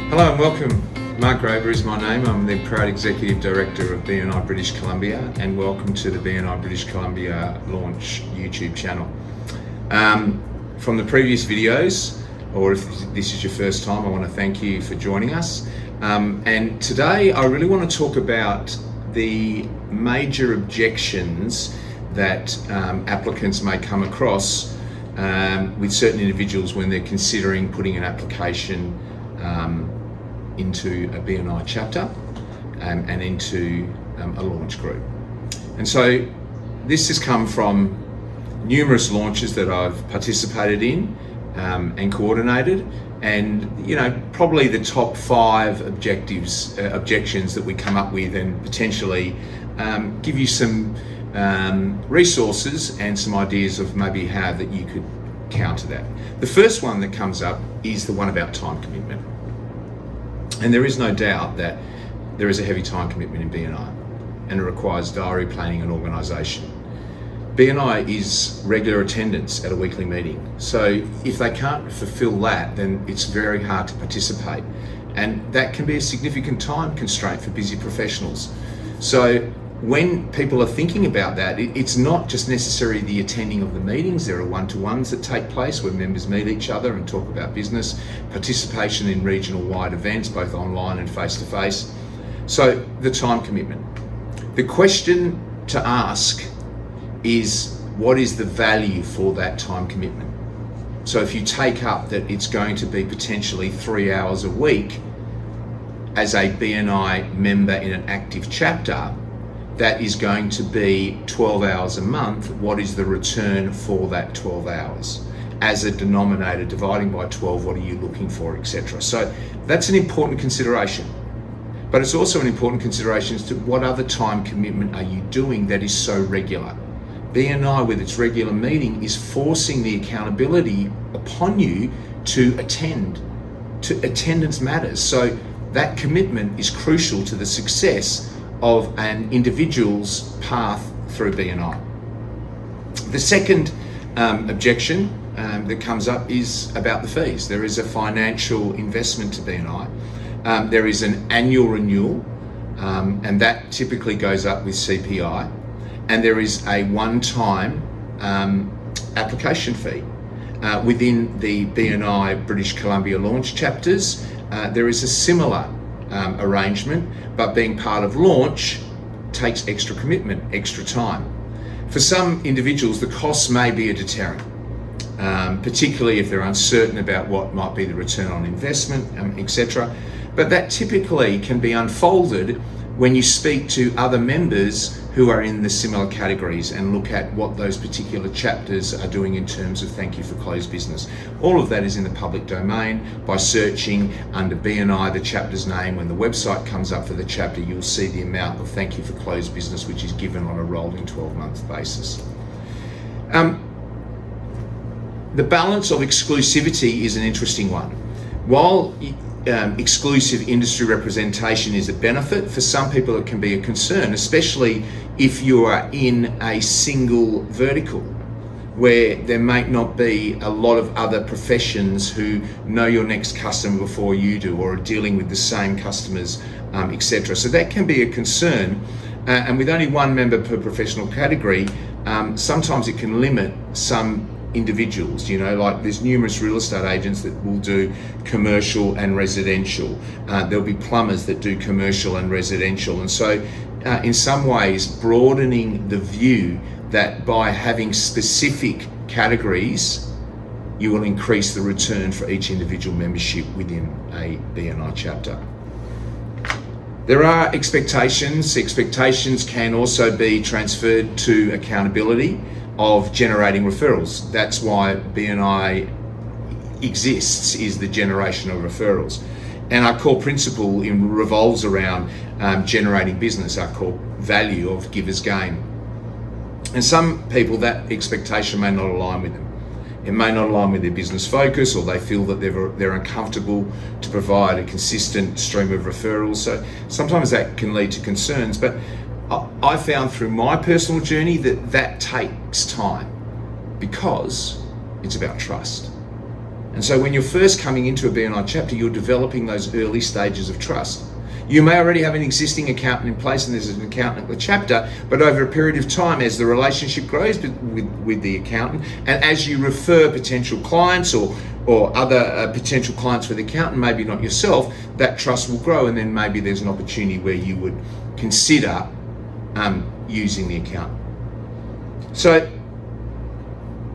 Hello and welcome. Mark Grover is my name. I'm the proud Executive Director of BNI British Columbia, and welcome to the BNI British Columbia Launch YouTube channel. From the previous videos, or if this is your first time, I want to thank you for joining us. And today I really want to talk about the major objections that applicants may come across with certain individuals when they're considering putting an application into a BNI chapter and into a launch group. And so this has come from numerous launches that I've participated in and coordinated, and probably the top 5 objections that we come up with, and potentially give you some resources and some ideas of maybe how that you could counter that. The first one that comes up is the one about time commitment. And there is no doubt that there is a heavy time commitment in BNI, and it requires diary planning and organisation. BNI is regular attendance at a weekly meeting. So if they can't fulfil that, then it's very hard to participate. And that can be a significant time constraint for busy professionals. So when people are thinking about that, it's not just necessarily the attending of the meetings. There are one-to-ones that take place where members meet each other and talk about business, participation in regional wide events, both online and face-to-face. So the time commitment. The question to ask is, what is the value for that time commitment? So if you take up that it's going to be potentially 3 hours a week as a BNI member in an active chapter, that is going to be 12 hours a month. What is the return for that 12 hours? As a denominator dividing by 12, what are you looking for, etc. So that's an important consideration. But it's also an important consideration as to what other time commitment are you doing that is so regular. BNI, with its regular meeting, is forcing the accountability upon you to attend. Attendance matters. So that commitment is crucial to the success of an individual's path through BNI. The second objection that comes up is about the fees. There is a financial investment to BNI. There is an annual renewal, and that typically goes up with CPI. And there is a one-time application fee. Within the BNI British Columbia launch chapters, there is a similar arrangement, but being part of launch takes extra commitment, extra time. For some individuals, the costs may be a deterrent, particularly if they're uncertain about what might be the return on investment, etc. But that typically can be unfolded when you speak to other members who are in the similar categories and look at what those particular chapters are doing in terms of thank you for closed business. All of that is in the public domain. By searching under BNI, the chapter's name, when the website comes up for the chapter, you'll see the amount of thank you for closed business which is given on a rolling 12-month basis. The balance of exclusivity is an interesting one. While exclusive industry representation is a benefit, for some people it can be a concern, especially if you are in a single vertical where there might not be a lot of other professions who know your next customer before you do, or are dealing with the same customers, etc. So that can be a concern, and with only one member per professional category, sometimes it can limit some individuals. Like there's numerous real estate agents that will do commercial and residential. There'll be plumbers that do commercial and residential. And so in some ways, broadening the view that by having specific categories, you will increase the return for each individual membership within a BNI chapter. There are expectations. Expectations can also be transferred to accountability of generating referrals. That's why BNI exists, is the generation of referrals. And our core principle revolves around generating business, our core value of givers gain. And some people, that expectation may not align with them. It may not align with their business focus, or they feel that they're uncomfortable to provide a consistent stream of referrals. So sometimes that can lead to concerns, but I found through my personal journey that takes time, because it's about trust. And so when you're first coming into a BNI chapter, you're developing those early stages of trust. You may already have an existing accountant in place and there's an accountant at the chapter, but over a period of time, as the relationship grows with the accountant, and as you refer potential clients or other potential clients for the accountant, maybe not yourself, that trust will grow, and then maybe there's an opportunity where you would consider using the accountant. So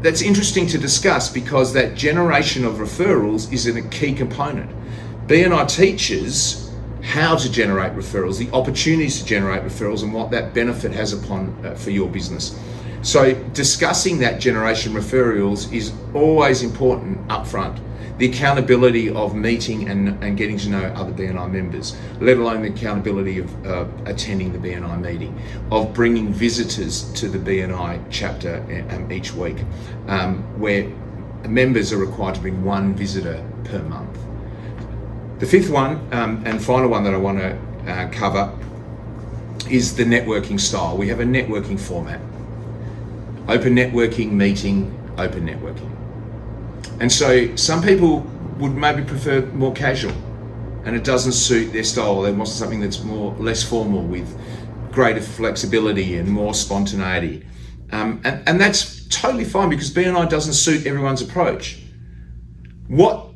that's interesting to discuss, because that generation of referrals is a key component. BNI teaches how to generate referrals, the opportunities to generate referrals, and what that benefit has upon for your business. So discussing that generation referrals is always important up front. The accountability of meeting and getting to know other BNI members, let alone the accountability of attending the BNI meeting, of bringing visitors to the BNI chapter each week, where members are required to bring one visitor per month. The fifth one and final one that I want to cover is the networking style. We have a networking format. Open networking, meeting, open networking. And so some people would maybe prefer more casual, and it doesn't suit their style. They want something that's less formal, with greater flexibility and more spontaneity. And that's totally fine, because BNI doesn't suit everyone's approach. What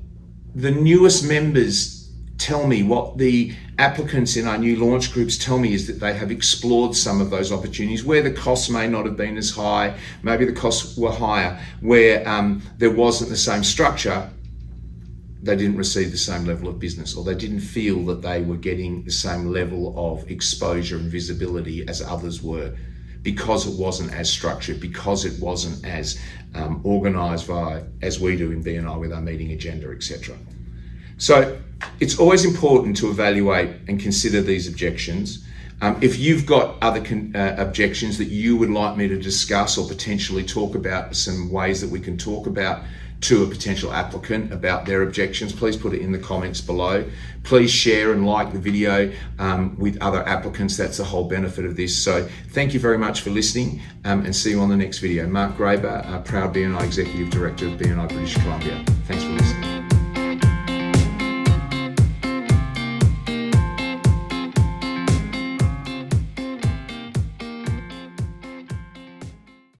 the newest members tell me, what the applicants in our new launch groups tell me, is that they have explored some of those opportunities where the costs may not have been as high, maybe the costs were higher, where there wasn't the same structure. They didn't receive the same level of business, or they didn't feel that they were getting the same level of exposure and visibility as others were, because it wasn't as structured, because it wasn't as organised as we do in BNI with our meeting agenda, etc. So it's always important to evaluate and consider these objections. If you've got other objections that you would like me to discuss, or potentially talk about some ways that we can talk about to a potential applicant about their objections, please put it in the comments below. Please share and like the video with other applicants. That's the whole benefit of this. So thank you very much for listening, and see you on the next video. Mark Graber, proud BNI Executive Director of BNI British Columbia. Thanks for listening.